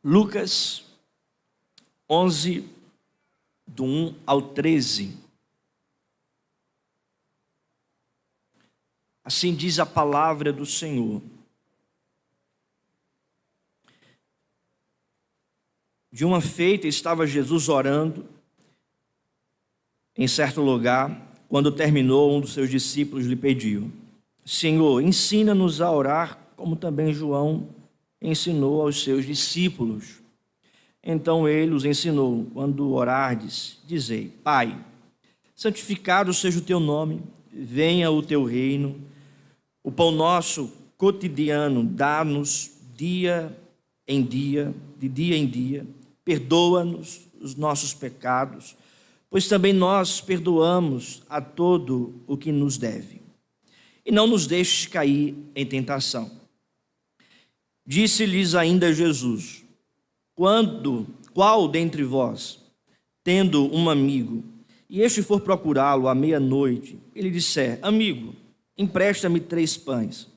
Lucas 11, do 1 ao 13. Assim diz a palavra do Senhor. De uma feita estava Jesus orando em certo lugar. Quando terminou, um dos seus discípulos lhe pediu: Senhor, ensina-nos a orar, como também João ensinou aos seus discípulos. Então ele os ensinou: quando orardes, dizei: Pai, santificado seja o teu nome, venha o teu reino. O pão nosso cotidiano dá-nos dia em dia, de dia em dia. Perdoa-nos os nossos pecados, pois também nós perdoamos a todo o que nos deve. E não nos deixes cair em tentação. Disse-lhes ainda Jesus: Qual dentre vós, tendo um amigo, e este for procurá-lo à meia-noite, ele disser: Amigo, empresta-me 3 pães.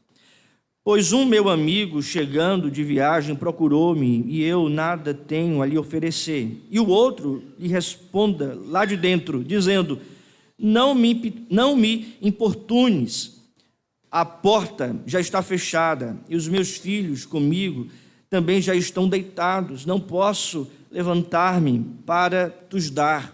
Pois um meu amigo, chegando de viagem, procurou-me, e eu nada tenho a lhe oferecer. E o outro lhe responda lá de dentro, dizendo: Não me importunes, a porta já está fechada, e os meus filhos comigo também já estão deitados, não posso levantar-me para tos dar.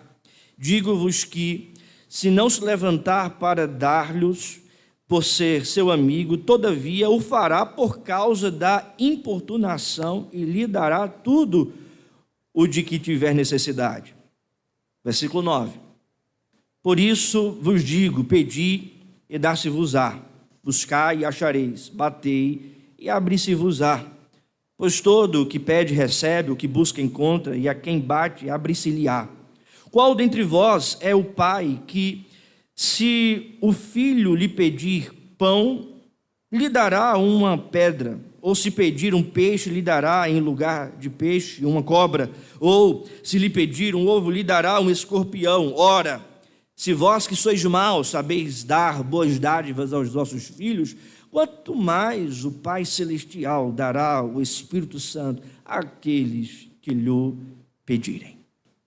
Digo-vos que, se não se levantar para dar-lhes, por ser seu amigo, todavia o fará por causa da importunação e lhe dará tudo o de que tiver necessidade. Versículo 9. Por isso vos digo: pedi e dar-se-vos-á, buscai e achareis, batei e abri-se-vos-á. Pois todo o que pede recebe, o que busca encontra, e a quem bate abri-se-lhe-á. Qual dentre vós é o pai que, se o filho lhe pedir pão, lhe dará uma pedra? Ou se pedir um peixe, lhe dará em lugar de peixe uma cobra? Ou se lhe pedir um ovo, lhe dará um escorpião? Ora, se vós que sois maus sabeis dar boas dádivas aos vossos filhos, quanto mais o Pai Celestial dará o Espírito Santo àqueles que lhe pedirem.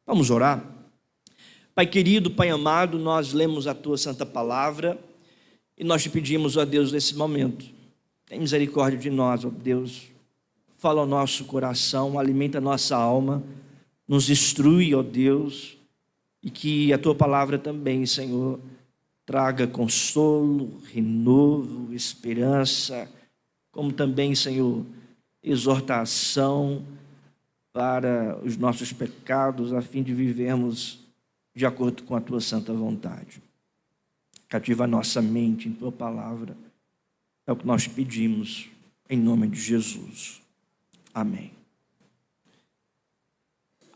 Vamos orar? Pai querido, Pai amado, nós lemos a Tua Santa Palavra e nós te pedimos, ó Deus, nesse momento, tem misericórdia de nós, ó Deus, fala ao nosso coração, alimenta a nossa alma, nos instrui, ó Deus, e que a Tua Palavra também, Senhor, traga consolo, renovo, esperança, como também, Senhor, exortação para os nossos pecados, a fim de vivermos de acordo com a Tua santa vontade. Cativa a nossa mente em Tua Palavra. É o que nós pedimos, em nome de Jesus. Amém.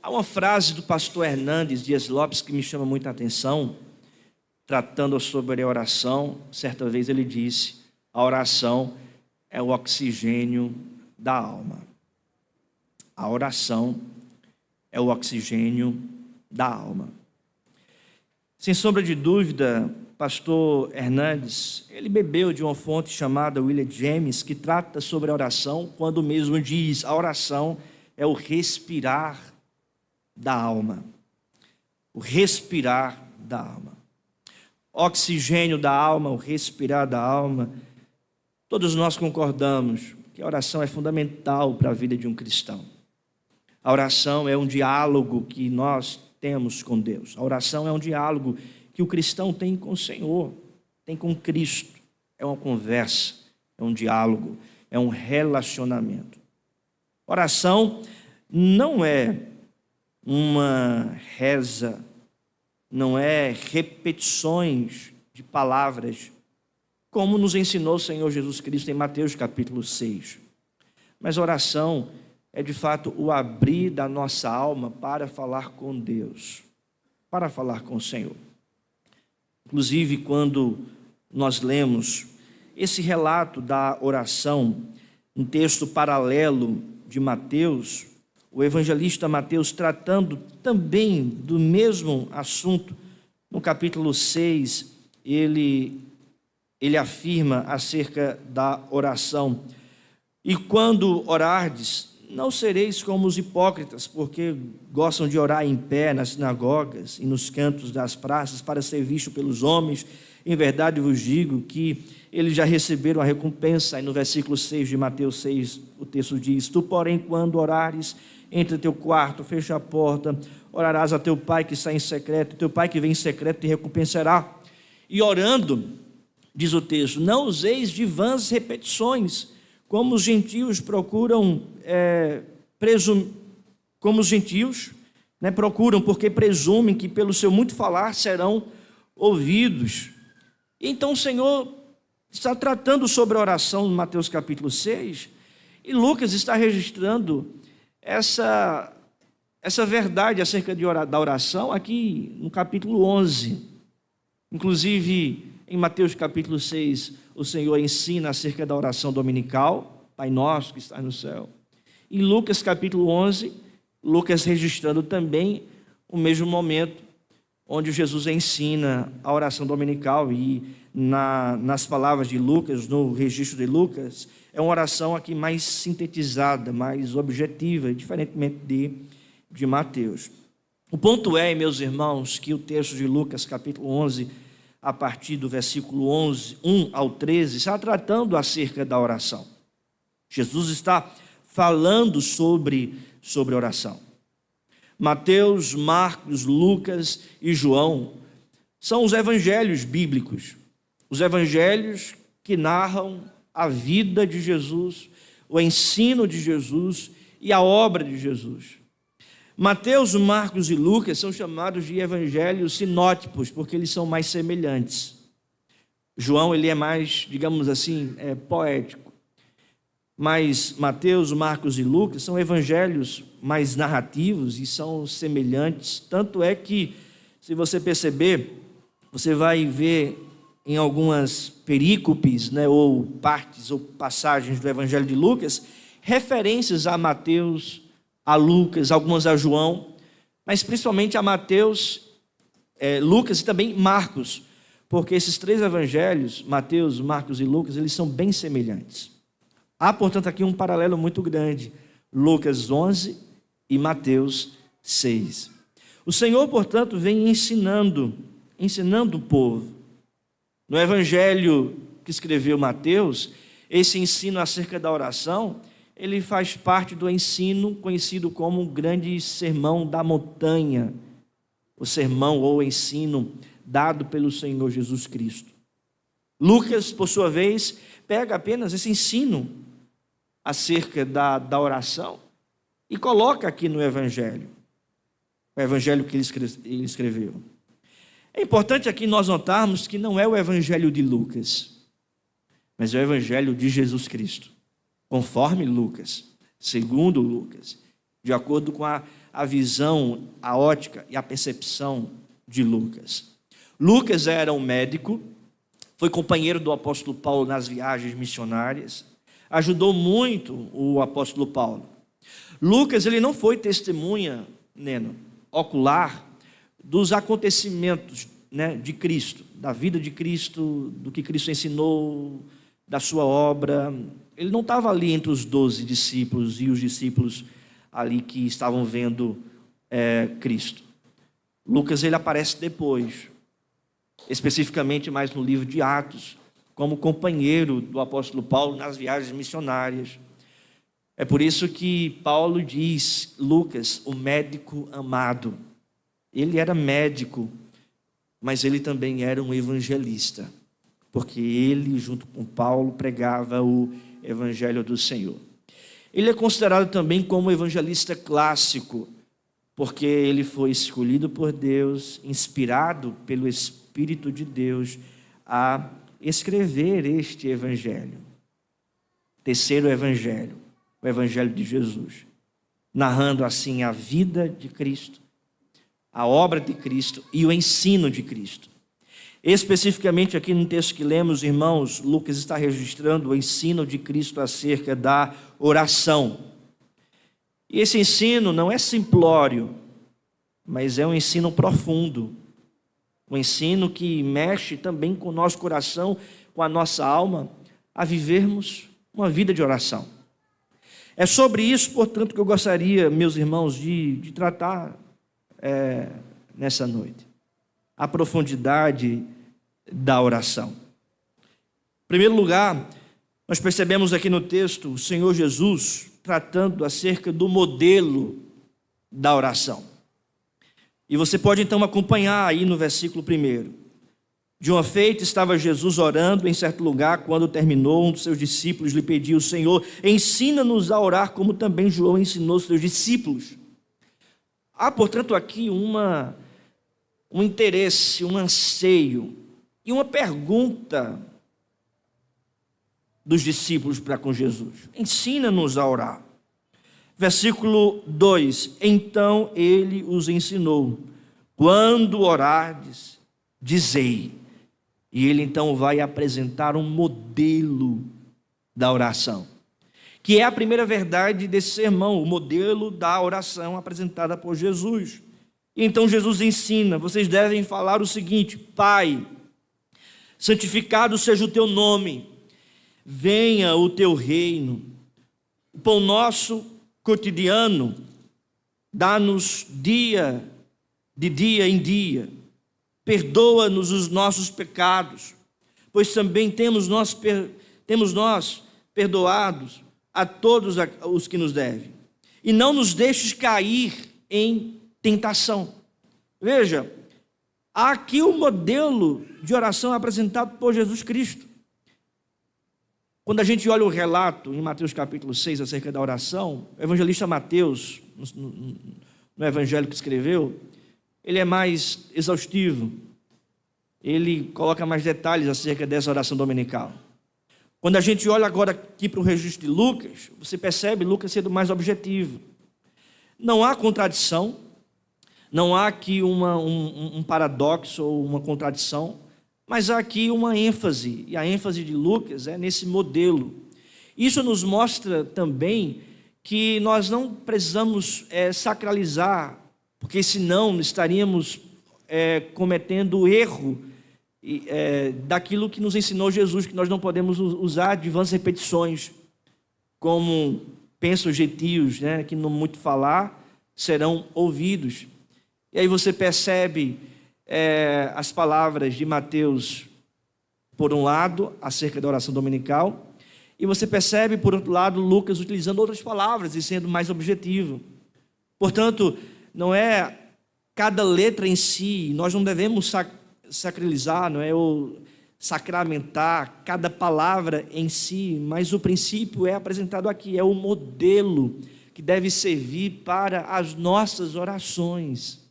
Há uma frase do pastor Hernandes Dias Lopes que me chama muita atenção, tratando sobre a oração. Certa vez ele disse: a oração é o oxigênio da alma. A oração é o oxigênio da alma. Sem sombra de dúvida, pastor Hernandes, ele bebeu de uma fonte chamada William James, que trata sobre a oração, quando mesmo diz: a oração é o respirar da alma. O respirar da alma. Oxigênio da alma, o respirar da alma. Todos nós concordamos que a oração é fundamental para a vida de um cristão. A oração é um diálogo que nós temos com Deus. A oração é um diálogo que o cristão tem com o Senhor, tem com Cristo. É uma conversa, é um diálogo, é um relacionamento. Oração não é uma reza, não é repetições de palavras, como nos ensinou o Senhor Jesus Cristo em Mateus capítulo 6. Mas oração é de fato o abrir da nossa alma para falar com Deus, para falar com o Senhor. Inclusive, quando nós lemos esse relato da oração, um texto paralelo de Mateus, o evangelista Mateus, tratando também do mesmo assunto, no capítulo 6, ele afirma acerca da oração: e quando orardes, não sereis como os hipócritas, porque gostam de orar em pé nas sinagogas e nos cantos das praças para ser visto pelos homens. Em verdade vos digo que eles já receberam a recompensa. E no versículo 6 de Mateus 6, o texto diz: tu, porém, quando orares, entra em teu quarto, fecha a porta, orarás a teu pai que está em secreto, e teu pai que vem em secreto te recompensará. E orando, diz o texto, não useis de vãs repetições, como os gentios procuram, como os gentios procuram, porque presumem que pelo seu muito falar serão ouvidos. Então o Senhor está tratando sobre a oração no Mateus capítulo 6, e Lucas está registrando essa verdade acerca da oração aqui no capítulo 11. Inclusive, em Mateus capítulo 6, o Senhor ensina acerca da oração dominical, Pai Nosso que está no céu. Em Lucas capítulo 11, Lucas registrando também o mesmo momento, onde Jesus ensina a oração dominical. E nas palavras de Lucas, no registro de Lucas, é uma oração aqui mais sintetizada, mais objetiva, diferentemente de Mateus. O ponto é, meus irmãos, que o texto de Lucas capítulo 11, a partir do versículo 1 ao 13, está tratando acerca da oração. Jesus está falando sobre oração. Mateus, Marcos, Lucas e João são os evangelhos bíblicos, os evangelhos que narram a vida de Jesus, o ensino de Jesus e a obra de Jesus. Mateus, Marcos e Lucas são chamados de evangelhos sinóticos, porque eles são mais semelhantes. João, ele é mais, digamos assim, poético. Mas Mateus, Marcos e Lucas são evangelhos mais narrativos e são semelhantes. Tanto é que, se você perceber, você vai ver em algumas perícopes, ou partes ou passagens do evangelho de Lucas, referências a Mateus, a Lucas, algumas a João, mas principalmente a Mateus, Lucas e também Marcos, porque esses três evangelhos, Mateus, Marcos e Lucas, eles são bem semelhantes. Há, portanto, aqui um paralelo muito grande, Lucas 11 e Mateus 6. O Senhor, portanto, vem ensinando o povo. No evangelho que escreveu Mateus, esse ensino acerca da oração, ele faz parte do ensino conhecido como o grande sermão da montanha, o sermão ou ensino dado pelo Senhor Jesus Cristo. Lucas, por sua vez, pega apenas esse ensino acerca da oração e coloca aqui no evangelho, o evangelho que ele escreveu. É importante aqui nós notarmos que não é o evangelho de Lucas, mas é o evangelho de Jesus Cristo, conforme Lucas, segundo Lucas, de acordo com a visão, a ótica e a percepção de Lucas. Lucas era um médico, foi companheiro do apóstolo Paulo nas viagens missionárias, ajudou muito o apóstolo Paulo. Lucas, ele não foi testemunha, ocular, dos acontecimentos, de Cristo, da vida de Cristo, do que Cristo ensinou, da sua obra. Ele não estava ali entre os 12 discípulos e os discípulos ali que estavam vendo Cristo. Lucas, ele aparece depois, especificamente mais no livro de Atos, como companheiro do apóstolo Paulo nas viagens missionárias. É por isso que Paulo diz, Lucas, o médico amado. Ele era médico, mas ele também era um evangelista, porque ele, junto com Paulo, pregava o evangelho do Senhor. Ele é considerado também como evangelista clássico, porque ele foi escolhido por Deus, inspirado pelo Espírito de Deus, a escrever este evangelho. Terceiro evangelho, o evangelho de Jesus, narrando assim a vida de Cristo, a obra de Cristo e o ensino de Cristo. Especificamente aqui no texto que lemos, irmãos, Lucas está registrando o ensino de Cristo acerca da oração. E esse ensino não é simplório, mas é um ensino profundo. Um ensino que mexe também com o nosso coração, com a nossa alma, a vivermos uma vida de oração. É sobre isso, portanto, que eu gostaria, meus irmãos, de tratar nessa noite. A profundidade da oração. Em primeiro lugar, nós percebemos aqui no texto o Senhor Jesus tratando acerca do modelo da oração. E você pode então acompanhar aí no versículo 1. De uma feita estava Jesus orando em certo lugar, quando terminou, um dos seus discípulos lhe pediu: Senhor, ensina-nos a orar como também João ensinou seus discípulos. Há, portanto, aqui um interesse, um anseio e uma pergunta dos discípulos para com Jesus: ensina-nos a orar. Versículo 2: Então ele os ensinou: quando orardes, dizei. E ele então vai apresentar um modelo da oração, que é a primeira verdade desse sermão, o modelo da oração apresentada por Jesus. E então Jesus ensina: vocês devem falar o seguinte: Pai, santificado seja o teu nome, venha o teu reino, o pão nosso cotidiano, dá-nos dia de dia em dia, perdoa-nos os nossos pecados, pois também temos nós perdoados a todos os que nos devem, e não nos deixes cair em tentação. Veja, há aqui um modelo de oração apresentado por Jesus Cristo. Quando a gente olha o relato em Mateus capítulo 6 acerca da oração, o evangelista Mateus, no evangelho que escreveu, ele é mais exaustivo, ele coloca mais detalhes acerca dessa oração dominical. Quando a gente olha agora aqui para o registro de Lucas, você percebe Lucas sendo mais objetivo. Não há contradição, não há aqui um paradoxo ou uma contradição, mas há aqui uma ênfase, e a ênfase de Lucas é nesse modelo. Isso nos mostra também que nós não precisamos sacralizar, porque senão estaríamos cometendo o erro daquilo que nos ensinou Jesus, que nós não podemos usar de vãs repetições, como pensam os gentios, que no muito falar serão ouvidos. E aí você percebe as palavras de Mateus, por um lado, acerca da oração dominical, e você percebe, por outro lado, Lucas utilizando outras palavras e sendo mais objetivo. Portanto, não é cada letra em si, nós não devemos sacralizar, ou sacramentar cada palavra em si, mas o princípio é apresentado aqui, é o modelo que deve servir para as nossas orações.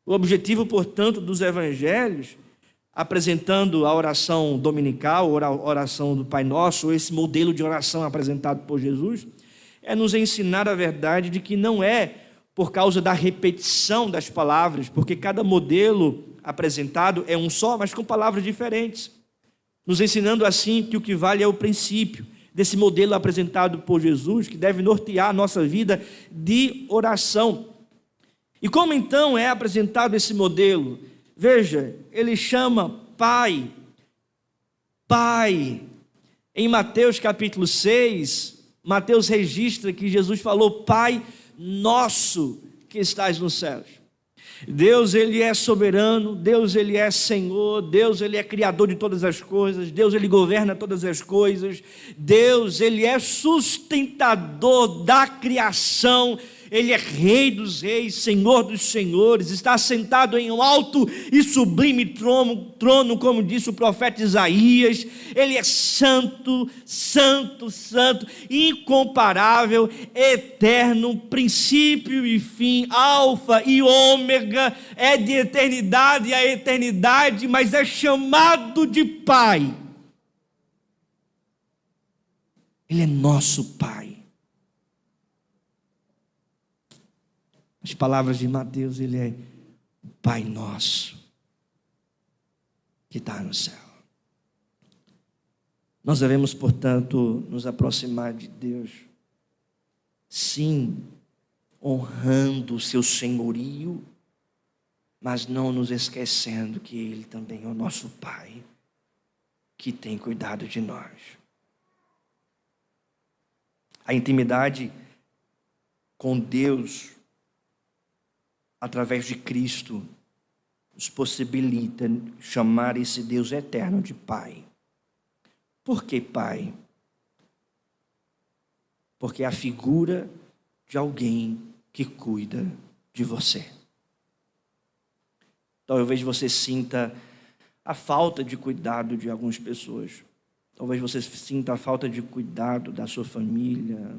O objetivo, portanto, dos evangelhos, apresentando a oração dominical, a oração do Pai Nosso, esse modelo de oração apresentado por Jesus, é nos ensinar a verdade de que não é por causa da repetição das palavras, porque cada modelo apresentado é um só, mas com palavras diferentes, nos ensinando assim que o que vale é o princípio desse modelo apresentado por Jesus, que deve nortear a nossa vida de oração. E como então é apresentado esse modelo? Veja, ele chama Pai. Pai. Em Mateus capítulo 6, Mateus registra que Jesus falou: Pai nosso que estás nos céus. Deus, ele é soberano, Deus, ele é Senhor, Deus, ele é criador de todas as coisas, Deus, ele governa todas as coisas, Deus, ele é sustentador da criação, ele é Rei dos reis, Senhor dos senhores, está sentado em um alto e sublime trono, como disse o profeta Isaías. Ele é santo, santo, santo, incomparável, eterno, princípio e fim, alfa e ômega, é de eternidade a eternidade, mas é chamado de Pai. Ele é nosso Pai. As palavras de Mateus, ele é o Pai nosso que está no céu. Nós devemos, portanto, nos aproximar de Deus, sim, honrando o seu senhorio, mas não nos esquecendo que Ele também é o nosso Pai, que tem cuidado de nós. A intimidade com Deus, através de Cristo, nos possibilita chamar esse Deus eterno de Pai. Por que Pai? Porque é a figura de alguém que cuida de você. Talvez você sinta a falta de cuidado de algumas pessoas. Talvez você sinta a falta de cuidado da sua família.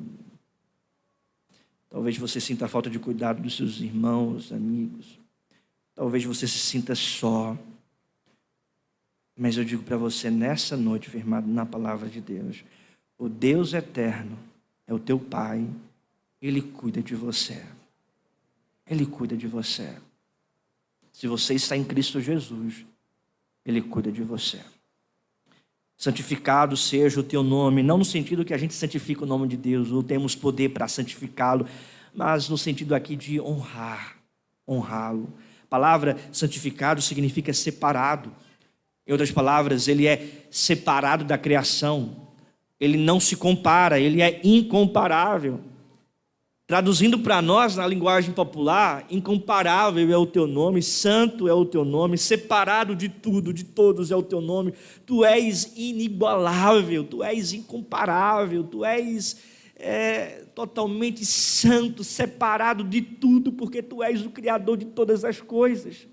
Talvez você sinta a falta de cuidado dos seus irmãos, amigos. Talvez você se sinta só. Mas eu digo para você nessa noite, firmado na palavra de Deus, o Deus eterno é o teu Pai. Ele cuida de você. Ele cuida de você. Se você está em Cristo Jesus, Ele cuida de você. Santificado seja o teu nome, não no sentido que a gente santifica o nome de Deus, ou temos poder para santificá-lo, mas no sentido aqui de honrá-lo. A palavra santificado significa separado. Em outras palavras, ele é separado da criação. Ele não se compara, ele é incomparável. Traduzindo para nós, na linguagem popular, incomparável é o teu nome, santo é o teu nome, separado de tudo, de todos é o teu nome. Tu és inigualável, tu és incomparável, tu és totalmente santo, separado de tudo, porque tu és o Criador de todas as coisas.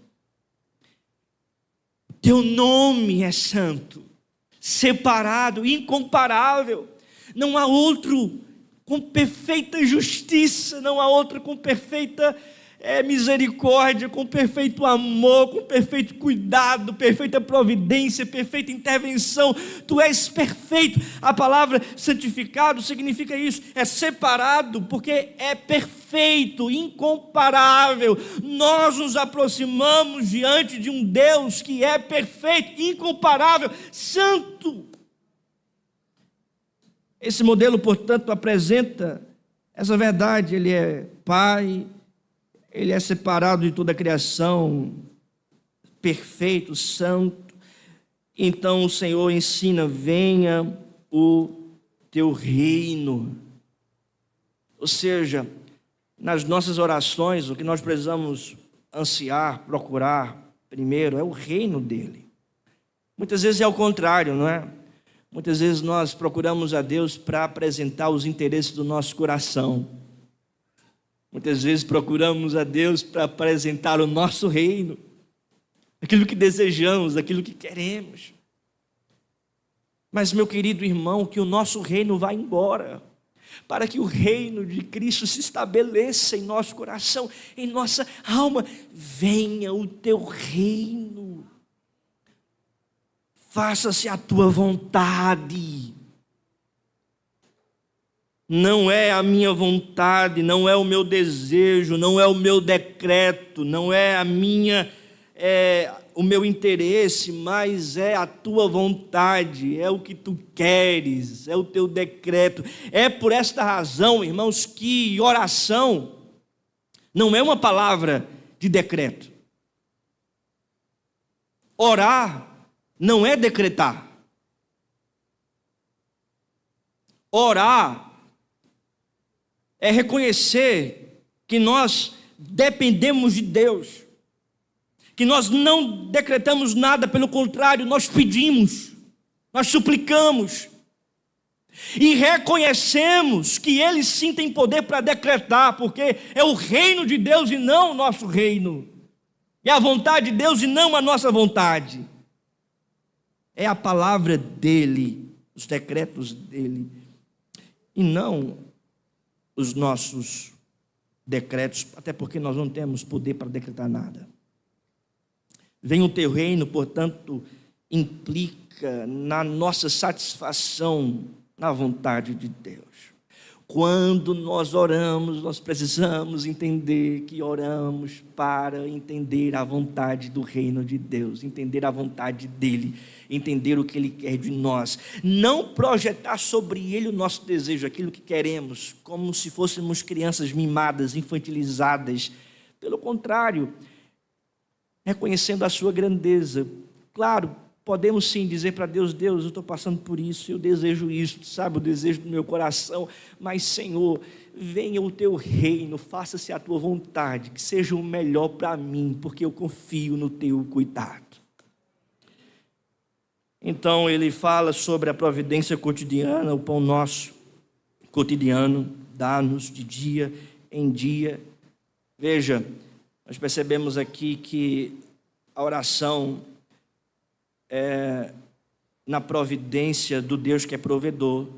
Teu nome é santo, separado, incomparável. Não há outro com perfeita justiça, não há outro com perfeita misericórdia, com perfeito amor, com perfeito cuidado, perfeita providência, perfeita intervenção. Tu és perfeito. A palavra santificado significa isso, é separado, porque é perfeito, incomparável. Nós nos aproximamos diante de um Deus que é perfeito, incomparável, santo. Esse modelo, portanto, apresenta essa verdade. Ele é Pai, Ele é separado de toda a criação, perfeito, santo. Então o Senhor ensina: venha o teu reino. Ou seja, nas nossas orações, o que nós precisamos ansiar, procurar primeiro é o reino dele. Muitas vezes é o contrário, não é? Muitas vezes nós procuramos a Deus para apresentar os interesses do nosso coração. Muitas vezes procuramos a Deus para apresentar o nosso reino, aquilo que desejamos, aquilo que queremos. Mas, meu querido irmão, que o nosso reino vá embora, para que o reino de Cristo se estabeleça em nosso coração, em nossa alma. Venha o teu reino. Faça-se a tua vontade. Não é a minha vontade, não é o meu desejo, não é o meu decreto, não é o meu interesse, mas é a tua vontade, é o que tu queres, é o teu decreto. É por esta razão, irmãos, que oração não é uma palavra de decreto. Orar não é decretar. Orar é reconhecer que nós dependemos de Deus, que nós não decretamos nada, pelo contrário, nós pedimos, nós suplicamos, e reconhecemos que Ele sim tem poder para decretar, porque é o reino de Deus e não o nosso reino, é a vontade de Deus e não a nossa vontade. É a palavra dele, os decretos dele, e não os nossos decretos, até porque nós não temos poder para decretar nada. Venha o teu reino, portanto, implica na nossa satisfação na vontade de Deus. Quando nós oramos, nós precisamos entender que oramos para entender a vontade do reino de Deus, entender a vontade dele, entender o que ele quer de nós. Não projetar sobre ele o nosso desejo, aquilo que queremos, como se fôssemos crianças mimadas, infantilizadas. Pelo contrário, reconhecendo a sua grandeza. Claro, podemos sim dizer para Deus: Deus, eu estou passando por isso, eu desejo isso, sabe, o desejo do meu coração, mas Senhor, venha o teu reino, faça-se a tua vontade, que seja o melhor para mim, porque eu confio no teu cuidado. Então ele fala sobre a providência cotidiana, o pão nosso cotidiano, dá-nos de dia em dia. Veja, nós percebemos aqui que a oração é na providência do Deus que é provedor.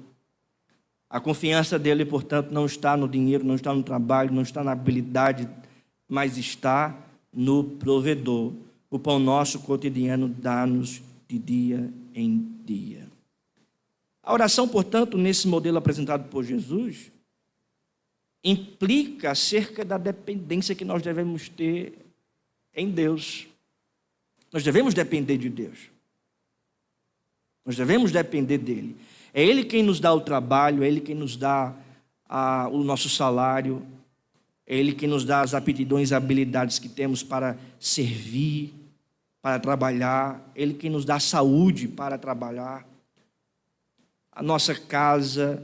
A confiança dele, portanto, não está no dinheiro, não está no trabalho, não está na habilidade, mas está no provedor. O pão nosso cotidiano dá-nos de dia em dia. A oração, portanto, nesse modelo apresentado por Jesus, implica acerca da dependência que nós devemos ter em Deus. Nós devemos depender de Deus. Nós devemos depender dele. É ele quem nos dá o trabalho, é ele quem nos dá o nosso salário, é ele quem nos dá as aptidões e habilidades que temos para servir, para trabalhar, é ele quem nos dá saúde para trabalhar. A nossa casa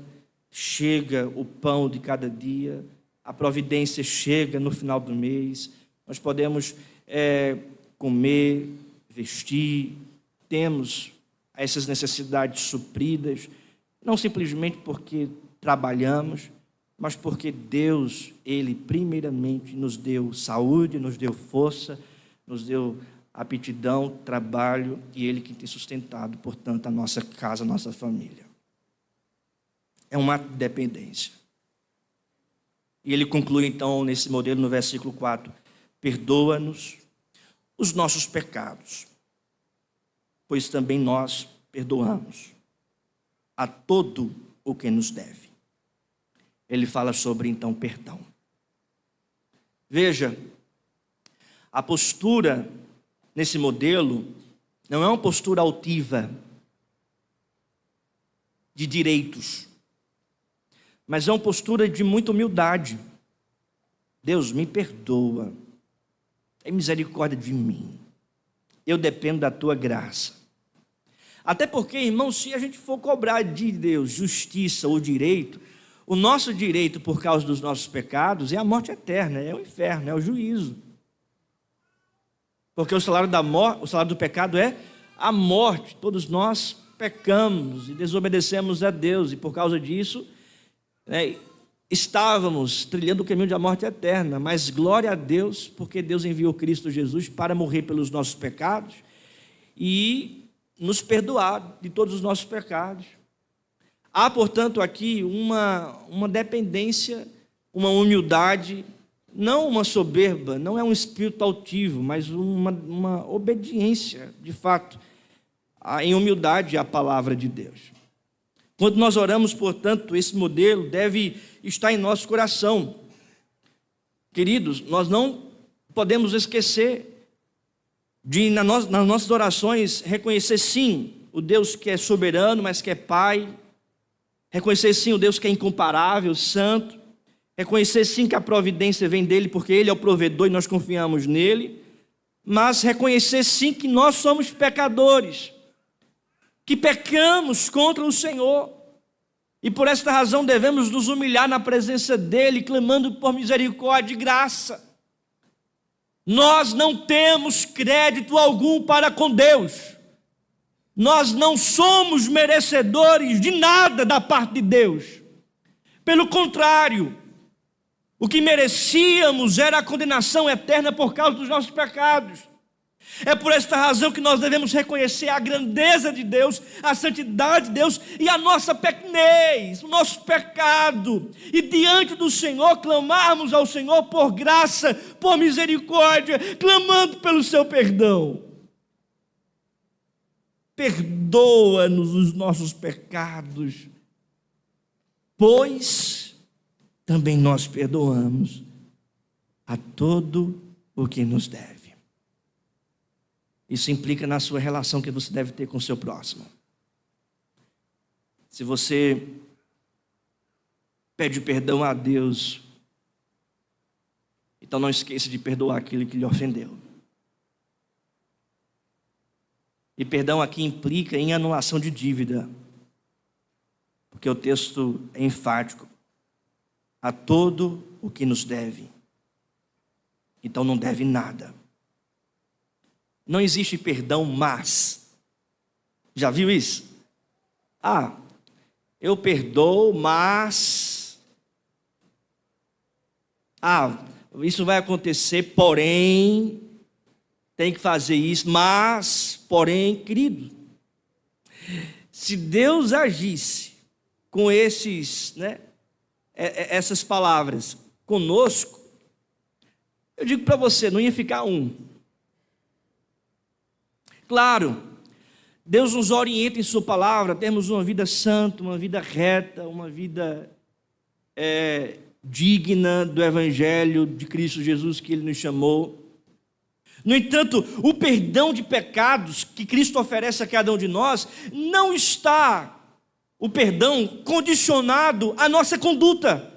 chega o pão de cada dia, a providência chega no final do mês, nós podemos comer, vestir, temos essas necessidades supridas, não simplesmente porque trabalhamos, mas porque Deus, ele primeiramente nos deu saúde, nos deu força, nos deu aptidão, trabalho, e ele que tem sustentado, portanto, a nossa casa, a nossa família. É um ato de dependência. E ele conclui então nesse modelo no versículo 4: perdoa-nos os nossos pecados, pois também nós perdoamos a todo o que nos deve. Ele fala sobre então perdão. Veja, a postura nesse modelo não é uma postura altiva de direitos, mas é uma postura de muita humildade. Deus, me perdoa, tem misericórdia de mim, eu dependo da tua graça. Até porque, irmão, se a gente for cobrar de Deus justiça ou direito, o nosso direito por causa dos nossos pecados é a morte eterna, é o inferno, é o juízo. Porque o salário do pecado é a morte. Todos nós pecamos e desobedecemos a Deus, e por causa disso estávamos trilhando o caminho da morte eterna. Mas glória a Deus, porque Deus enviou Cristo Jesus para morrer pelos nossos pecados e nos perdoar de todos os nossos pecados. Há, portanto, aqui uma dependência, uma humildade, não uma soberba, não é um espírito altivo, mas uma obediência, de fato, em humildade à palavra de Deus. Quando nós oramos, portanto, esse modelo deve estar em nosso coração. Queridos, nós não podemos esquecer de, nas nossas orações, reconhecer sim o Deus que é soberano, mas que é Pai. Reconhecer sim o Deus que é incomparável, santo. Reconhecer sim que a providência vem dele, porque ele é o provedor e nós confiamos nele. Mas reconhecer sim que nós somos pecadores, que pecamos contra o Senhor, e por esta razão devemos nos humilhar na presença dele, clamando por misericórdia e graça. Nós não temos crédito algum para com Deus, nós não somos merecedores de nada da parte de Deus. Pelo contrário, o que merecíamos era a condenação eterna por causa dos nossos pecados. É por esta razão que nós devemos reconhecer a grandeza de Deus, a santidade de Deus e a nossa pequenez, o nosso pecado. E diante do Senhor, clamarmos ao Senhor por graça, por misericórdia, clamando pelo seu perdão. Perdoa-nos os nossos pecados, pois também nós perdoamos a todo o que nos deve. Isso implica na sua relação que você deve ter com o seu próximo. Se você pede perdão a Deus, então não esqueça de perdoar aquele que lhe ofendeu. E perdão aqui implica em anulação de dívida, porque o texto é enfático. A todo o que nos deve. Então não deve nada. Não existe perdão, mas. Já viu isso? Eu perdoo, mas. Isso vai acontecer, porém. Tem que fazer isso, mas, porém, querido. Se Deus agisse com essas palavras conosco, eu digo para você, não ia ficar um. Claro, Deus nos orienta em sua palavra, temos uma vida santa, uma vida reta, uma vida digna do Evangelho de Cristo Jesus que Ele nos chamou. No entanto, o perdão de pecados que Cristo oferece a cada um de nós, não está o perdão condicionado à nossa conduta.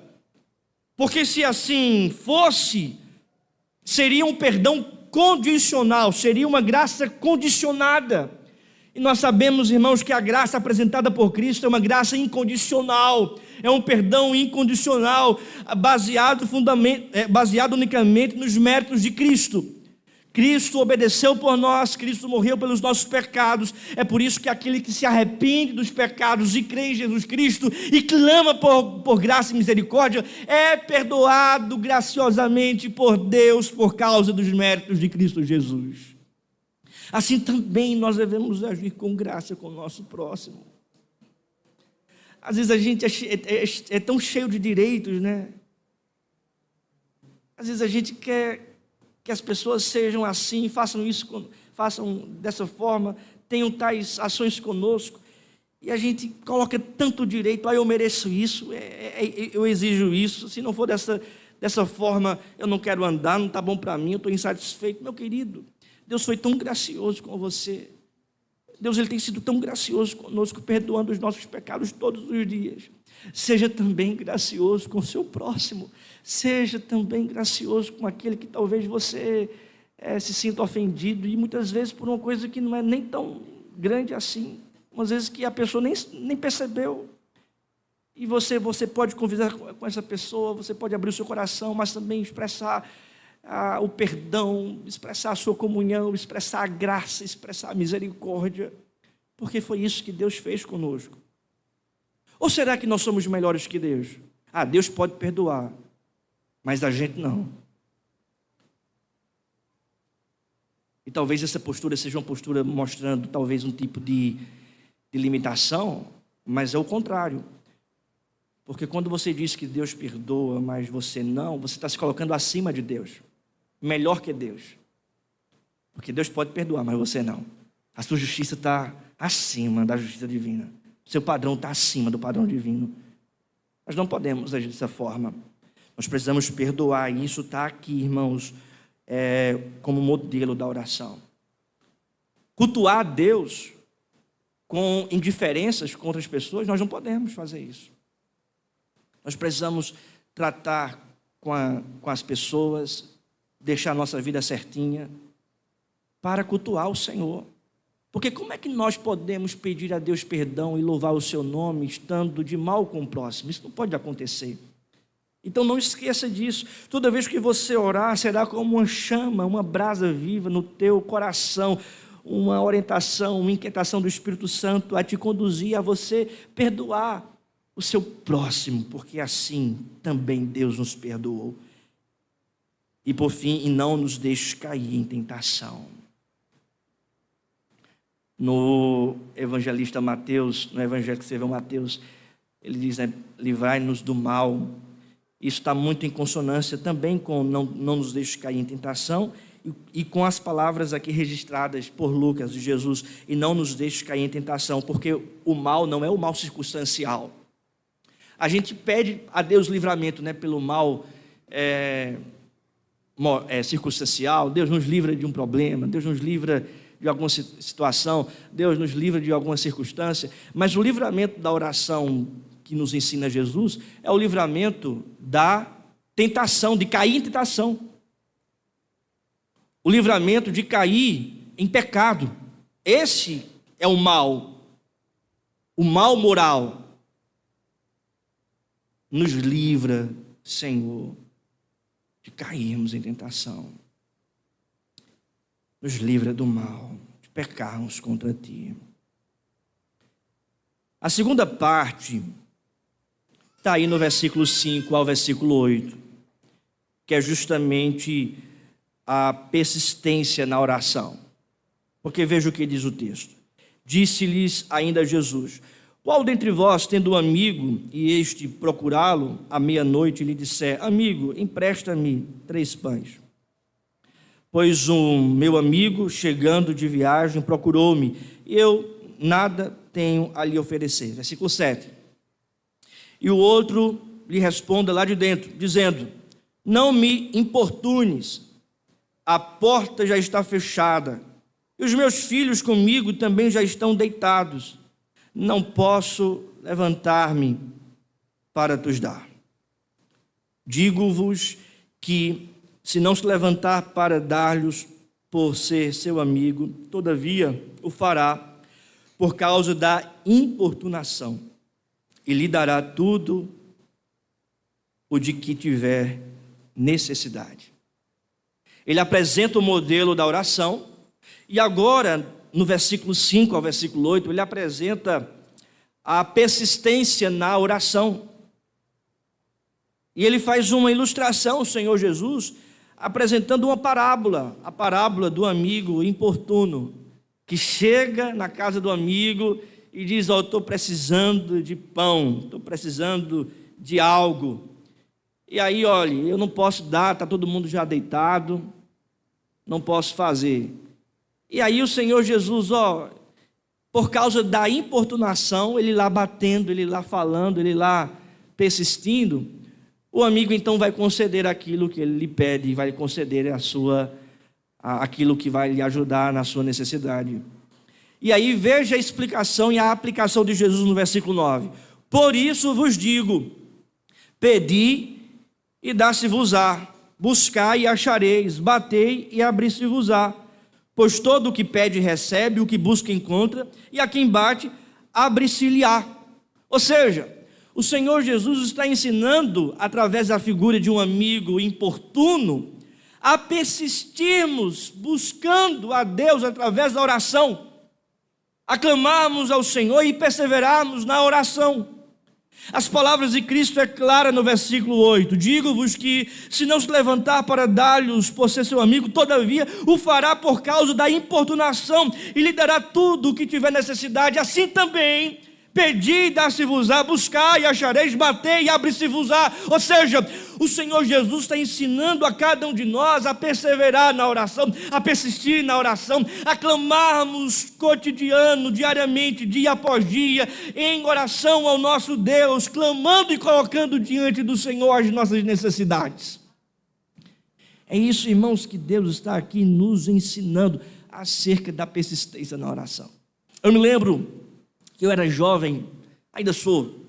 Porque se assim fosse, seria um perdão condicional, seria uma graça condicionada. E nós sabemos, irmãos, que a graça apresentada por Cristo é uma graça incondicional, é um perdão incondicional, baseado unicamente nos méritos de Cristo. Cristo obedeceu por nós, Cristo morreu pelos nossos pecados. É por isso que aquele que se arrepende dos pecados e crê em Jesus Cristo e clama por graça e misericórdia é perdoado graciosamente por Deus por causa dos méritos de Cristo Jesus. Assim também nós devemos agir com graça com o nosso próximo. Às vezes a gente é tão cheio de direitos, né? Às vezes a gente quer que as pessoas sejam assim, façam dessa forma, tenham tais ações conosco, e a gente coloca tanto direito, eu mereço isso, eu exijo isso, se não for dessa forma, eu não quero andar, não está bom para mim, eu estou insatisfeito. Meu querido, Deus foi tão gracioso com você, Deus ele tem sido tão gracioso conosco, perdoando os nossos pecados todos os dias. Seja também gracioso com o seu próximo, seja também gracioso com aquele que talvez você se sinta ofendido, e muitas vezes por uma coisa que não é nem tão grande assim, umas vezes que a pessoa nem percebeu, e você pode conversar com essa pessoa, você pode abrir o seu coração, mas também expressar o perdão, expressar a sua comunhão, expressar a graça, expressar a misericórdia, porque foi isso que Deus fez conosco. Ou será que nós somos melhores que Deus? Deus pode perdoar, mas a gente não. E talvez essa postura seja uma postura mostrando talvez um tipo de limitação, mas é o contrário. Porque quando você diz que Deus perdoa, mas você não, você está se colocando acima de Deus, melhor que Deus. Porque Deus pode perdoar, mas você não. A sua justiça está acima da justiça divina. O seu padrão está acima do padrão divino. Nós não podemos agir dessa forma. Nós precisamos perdoar, e isso está aqui, irmãos, como modelo da oração. Cultuar a Deus com indiferenças contra as pessoas, nós não podemos fazer isso. Nós precisamos tratar com as pessoas, deixar a nossa vida certinha, para cultuar o Senhor. Porque como é que nós podemos pedir a Deus perdão e louvar o seu nome estando de mal com o próximo? Isso não pode acontecer. Então não esqueça disso. Toda vez que você orar, será como uma chama, uma brasa viva no teu coração, uma orientação, uma inquietação do Espírito Santo a te conduzir a você perdoar o seu próximo, porque assim também Deus nos perdoou. E por fim, e não nos deixe cair em tentação. No evangelista Mateus, no evangelho que escreveu Mateus, ele diz, livrai-nos do mal. Isso está muito em consonância também com não nos deixe cair em tentação e com as palavras aqui registradas por Lucas de Jesus, e não nos deixe cair em tentação, porque o mal não é o mal circunstancial. A gente pede a Deus livramento, né, pelo mal circunstancial. Deus nos livra de um problema, Deus nos livra de alguma situação, Deus nos livra de alguma circunstância, mas o livramento da oração que nos ensina Jesus é o livramento da tentação, de cair em tentação. O livramento de cair em pecado, Esse é o mal moral. Nos livra, Senhor, de cairmos em tentação. Nos livra do mal, de pecarmos contra Ti. A segunda parte está aí no versículo 5 ao versículo 8, que é justamente a persistência na oração. Porque veja o que diz o texto. Disse-lhes ainda Jesus: qual dentre vós, tendo um amigo, e este procurá-lo à meia-noite, lhe disser: amigo, empresta-me 3 pães? Pois um meu amigo, chegando de viagem, procurou-me, e eu nada tenho a lhe oferecer. Versículo 7. E o outro lhe responda lá de dentro, dizendo: não me importunes, a porta já está fechada, e os meus filhos comigo também já estão deitados. Não posso levantar-me para te dar. Digo-vos que, se não se levantar para dar-lhes por ser seu amigo, todavia o fará por causa da importunação, e lhe dará tudo o de que tiver necessidade. Ele apresenta o modelo da oração, e agora, no versículo 5 ao versículo 8, ele apresenta a persistência na oração. E ele faz uma ilustração, o Senhor Jesus, apresentando uma parábola, a parábola do amigo importuno, que chega na casa do amigo e diz: ó, estou precisando de pão, estou precisando de algo. E aí, olha, eu não posso dar, está todo mundo já deitado, não posso fazer. E aí o Senhor Jesus, ó, por causa da importunação, ele lá batendo, ele lá falando, ele lá persistindo, o amigo então vai conceder aquilo que ele lhe pede, vai conceder aquilo que vai lhe ajudar na sua necessidade. E aí veja a explicação e a aplicação de Jesus no versículo 9. Por isso vos digo, pedi e dá-se-vos-á, buscai e achareis, batei e abri-se-vos-á. Pois todo o que pede recebe, o que busca encontra, e a quem bate, abre-se-lhe-á. Ou seja, o Senhor Jesus está ensinando, através da figura de um amigo importuno, a persistirmos buscando a Deus através da oração, a clamarmos ao Senhor e perseverarmos na oração. As palavras de Cristo é clara no versículo 8: digo-vos que, se não se levantar para dar-lhes por ser seu amigo, todavia o fará por causa da importunação, e lhe dará tudo o que tiver necessidade. Assim também, pedi e dá-se-vos-á, buscai e achareis, batei e abre-se-vos-á. Ou seja, o Senhor Jesus está ensinando a cada um de nós a perseverar na oração, a persistir na oração, a clamarmos cotidiano, diariamente, dia após dia, em oração ao nosso Deus, clamando e colocando diante do Senhor as nossas necessidades. É isso, irmãos, que Deus está aqui nos ensinando acerca da persistência na oração. Eu me lembro que eu era jovem, ainda sou,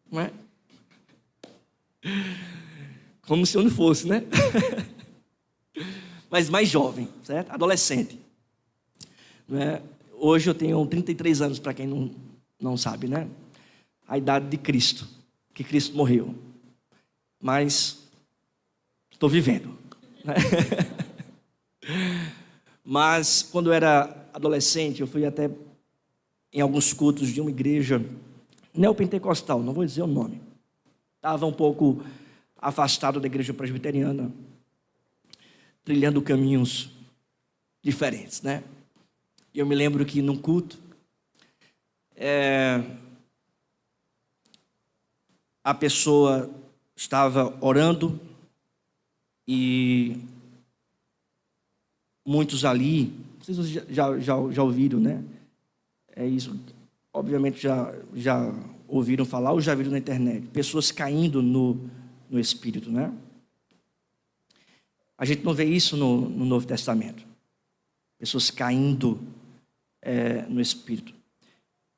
não é? Como se eu não fosse, né? Mas mais jovem, certo? Adolescente. Não é? Hoje eu tenho 33 anos, para quem não sabe, né? A idade de Cristo, que Cristo morreu. Mas estou vivendo, né? Mas quando eu era adolescente, eu fui até em alguns cultos de uma igreja neopentecostal, não vou dizer o nome. Estava um pouco afastado da igreja presbiteriana, trilhando caminhos diferentes, né? E eu me lembro que num culto, a pessoa estava orando e muitos ali, vocês já ouviram, né? É isso, obviamente já ouviram falar ou já viram na internet, pessoas caindo no Espírito, né? A gente não vê isso no Novo Testamento, pessoas caindo no Espírito.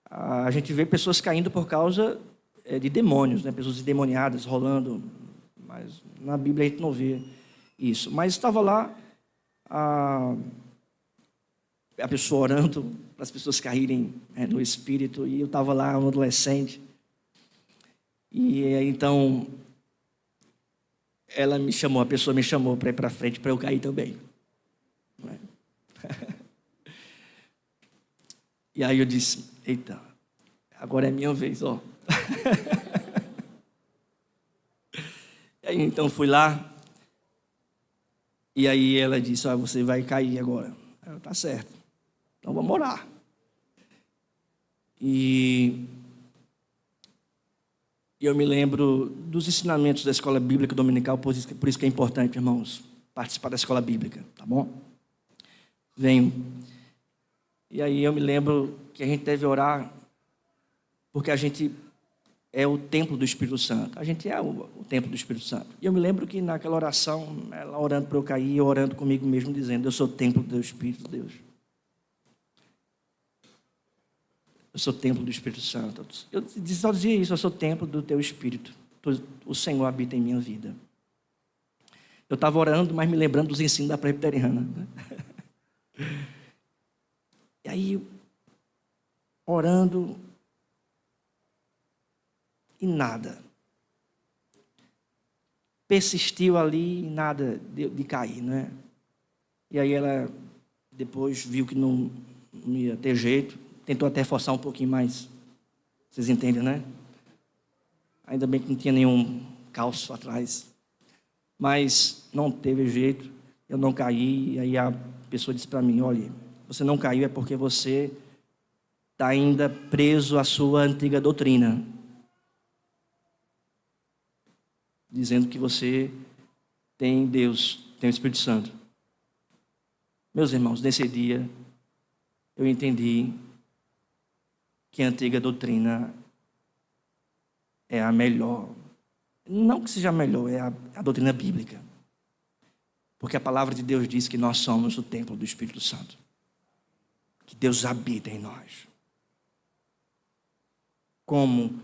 A gente vê pessoas caindo por causa de demônios, né? Pessoas endemoniadas rolando, mas na Bíblia a gente não vê isso. Mas estava lá a pessoa orando para as pessoas caírem no espírito, e eu estava lá, um adolescente, e então ela me chamou, a pessoa me chamou para ir para frente, para eu cair também. E aí eu disse, eita, agora é minha vez, ó. E aí então fui lá, e aí ela disse, ó, você vai cair agora. Eu, tá certo, então vamos orar. E eu me lembro dos ensinamentos da escola bíblica dominical, por isso que é importante, irmãos, participar da escola bíblica, tá bom? Venho. E aí eu me lembro que a gente deve orar, porque a gente é o templo do Espírito Santo. A gente é o templo do Espírito Santo. E eu me lembro que naquela oração, ela orando para eu cair, eu orando comigo mesmo, dizendo, eu sou o templo do Espírito de Deus. Eu sou o templo do Espírito Santo. Eu só dizia isso, eu sou o templo do teu Espírito. O Senhor habita em minha vida. Eu estava orando, mas me lembrando dos ensinos da presbiteriana, né? E aí, orando, e nada. Persistiu ali e nada de cair, né? E aí ela depois viu que não ia ter jeito, tentou até forçar um pouquinho mais. Vocês entendem, né? Ainda bem que não tinha nenhum calço atrás. Mas não teve jeito, eu não caí, e aí a pessoa disse para mim, olha, você não caiu é porque você está ainda preso à sua antiga doutrina. Dizendo que você tem Deus, tem o Espírito Santo. Meus irmãos, nesse dia, eu entendi que a antiga doutrina é a melhor. Não que seja a melhor, é a doutrina bíblica. Porque a palavra de Deus diz que nós somos o templo do Espírito Santo. Que Deus habita em nós. Como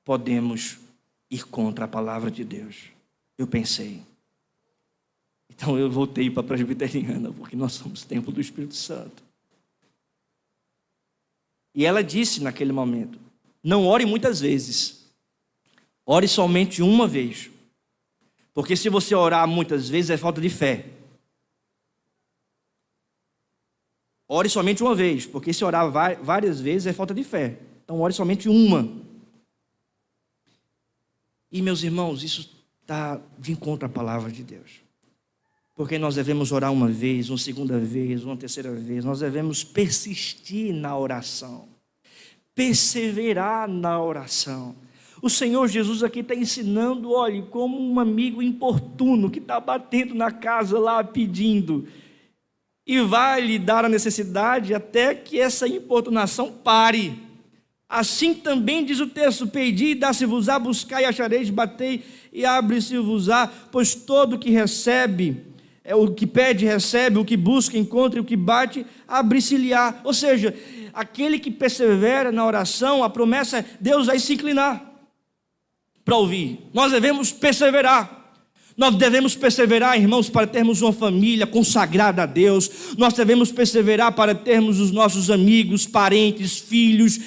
podemos ir contra a palavra de Deus? Eu pensei. Então eu voltei para a presbiteriana, porque nós somos templo do Espírito Santo. E ela disse naquele momento, não ore muitas vezes, ore somente uma vez. Porque se você orar muitas vezes é falta de fé. Ore somente uma vez, porque se orar várias vezes é falta de fé. Então ore somente uma. E meus irmãos, isso está de encontro à palavra de Deus. Porque nós devemos orar uma vez, uma segunda vez, uma terceira vez. Nós devemos persistir na oração. Perseverar na oração. O Senhor Jesus aqui está ensinando, olhe, como um amigo importuno que está batendo na casa lá pedindo. E vai lhe dar a necessidade até que essa importunação pare. Assim também diz o texto, pedi e dá-se-vos-á, buscai e achareis, batei e abre-se-vos-á, pois todo o que recebe, o que pede recebe, o que busca encontra, e o que bate, abre-se-lhe-á. Ou seja, aquele que persevera na oração, a promessa é, Deus vai se inclinar para ouvir. Nós devemos perseverar. Nós devemos perseverar, irmãos, para termos uma família consagrada a Deus. Nós devemos perseverar para termos os nossos amigos, parentes, filhos,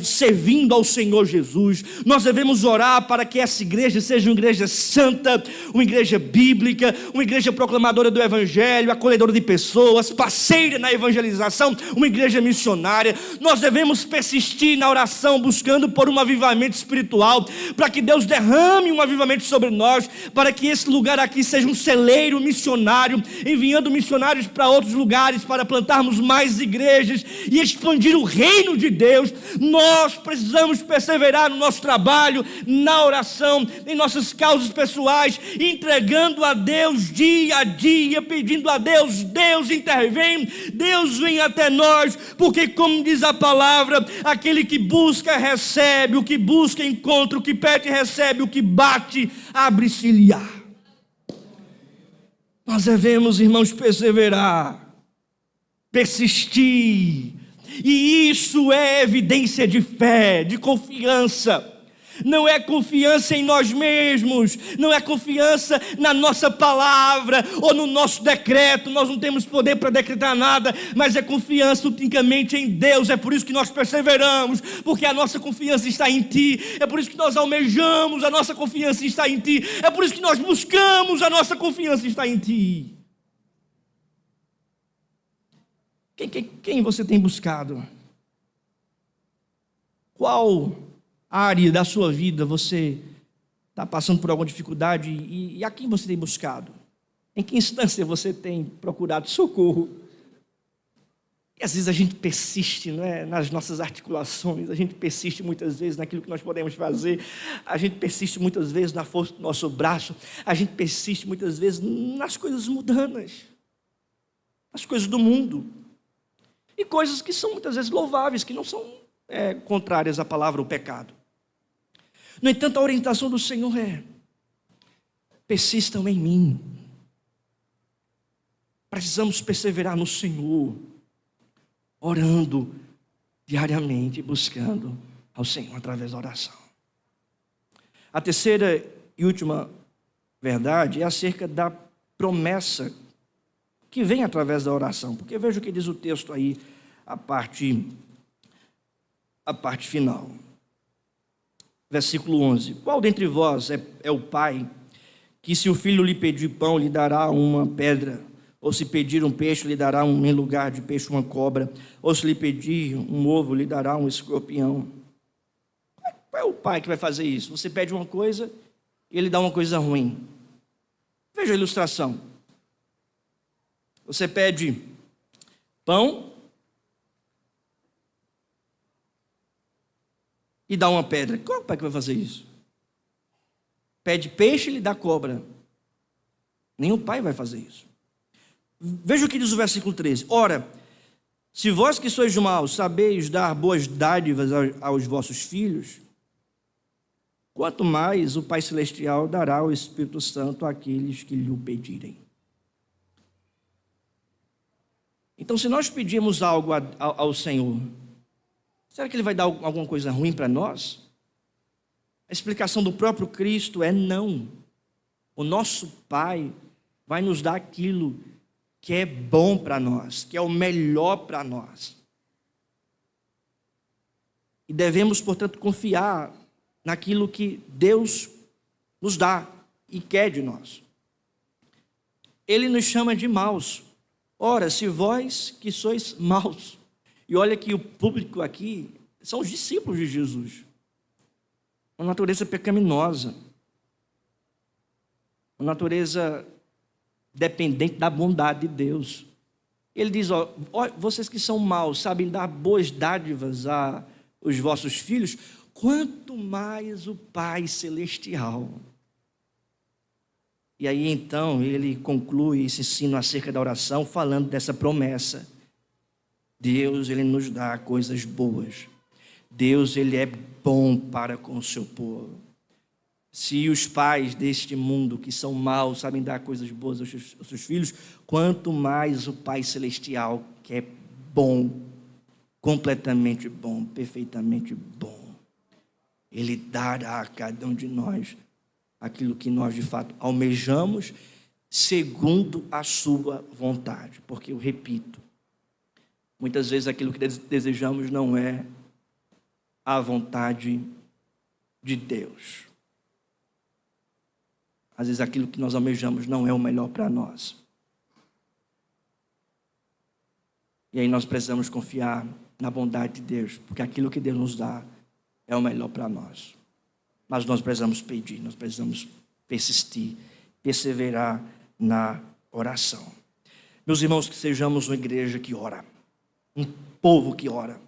servindo ao Senhor Jesus. Nós devemos orar para que essa igreja seja uma igreja santa, uma igreja bíblica, uma igreja proclamadora do Evangelho, acolhedora de pessoas, parceira na evangelização, uma igreja missionária. Nós devemos persistir na oração, buscando por um avivamento espiritual, para que Deus derrame um avivamento sobre nós, para que esse lugar aqui seja um celeiro missionário, enviando missionários para outros lugares, para plantarmos mais igrejas e expandir o reino de Deus. Nós precisamos perseverar no nosso trabalho, na oração, em nossas causas pessoais, entregando a Deus dia a dia, pedindo a Deus, Deus intervém, Deus vem até nós, porque como diz a palavra, aquele que busca recebe, o que busca encontra, o que pede recebe, o que bate abre-se-lhe-á. Nós devemos, irmãos, perseverar, persistir, e isso é evidência de fé, de confiança. não é confiança em nós mesmos, não é confiança na nossa palavra ou no nosso decreto. Nós não temos poder para decretar nada, mas é confiança unicamente em Deus. É por isso que nós perseveramos, porque a nossa confiança está em Ti. É por isso que nós almejamos, a nossa confiança está em Ti. É por isso que nós buscamos, a nossa confiança está em Ti. Quem você tem buscado? Qual área da sua vida você está passando por alguma dificuldade e a quem você tem buscado? Em que instância você tem procurado socorro? E às vezes a gente persiste, não é, nas nossas articulações, a gente persiste muitas vezes naquilo que nós podemos fazer, a gente persiste muitas vezes na força do nosso braço, a gente persiste muitas vezes nas coisas mundanas, nas coisas do mundo. E coisas que são muitas vezes louváveis, que não são contrárias à palavra ou pecado. No entanto, a orientação do Senhor é: persistam em mim. Precisamos perseverar no Senhor, orando diariamente, buscando ao Senhor através da oração. A terceira e última verdade é acerca da promessa que vem através da oração, porque veja o que diz o texto aí, a parte final. Versículo 11. Qual dentre vós é o pai que, se o filho lhe pedir pão, lhe dará uma pedra? Ou se pedir um peixe, lhe dará em lugar de peixe uma cobra? Ou se lhe pedir um ovo, lhe dará um escorpião? Qual é o pai que vai fazer isso? Você pede uma coisa e ele dá uma coisa ruim. Veja a ilustração. Você pede pão e dá uma pedra. Qual é o pai que vai fazer isso? Pede peixe e lhe dá cobra. Nenhum pai vai fazer isso. Veja o que diz o versículo 13. Ora, se vós que sois maus sabeis dar boas dádivas aos vossos filhos, quanto mais o Pai Celestial dará o Espírito Santo àqueles que lhe o pedirem. Então, se nós pedimos algo ao Senhor, será que Ele vai dar alguma coisa ruim para nós? A explicação do próprio Cristo é não. O nosso Pai vai nos dar aquilo que é bom para nós, que é o melhor para nós. E devemos, portanto, confiar naquilo que Deus nos dá e quer de nós. Ele nos chama de maus. Ora, se vós que sois maus, e olha que o público aqui são os discípulos de Jesus, uma natureza pecaminosa, uma natureza dependente da bondade de Deus. Ele diz, vocês que são maus, sabem dar boas dádivas aos vossos filhos, quanto mais o Pai Celestial. E aí então ele conclui esse ensino acerca da oração, falando dessa promessa. Deus, Ele nos dá coisas boas. Deus, Ele é bom para com o seu povo. Se os pais deste mundo que são maus sabem dar coisas boas aos seus filhos, quanto mais o Pai Celestial, que é bom, completamente bom, perfeitamente bom, Ele dará a cada um de nós aquilo que nós de fato almejamos, segundo a sua vontade. Porque eu repito, muitas vezes aquilo que desejamos não é a vontade de Deus. Às vezes aquilo que nós almejamos não é o melhor para nós. E aí nós precisamos confiar na bondade de Deus, porque aquilo que Deus nos dá é o melhor para nós. Mas nós precisamos pedir, nós precisamos persistir, perseverar na oração. Meus irmãos, que sejamos uma igreja que ora, um povo que ora,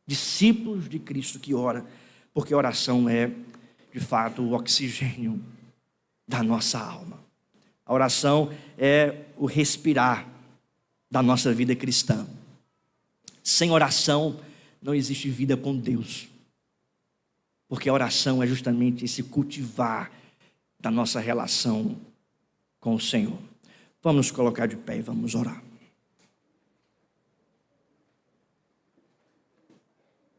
discípulos de Cristo que ora, porque a oração é, de fato, o oxigênio da nossa alma. A oração é o respirar da nossa vida cristã. Sem oração não existe vida com Deus, porque a oração é justamente esse cultivar da nossa relação com o Senhor. Vamos nos colocar de pé e vamos orar.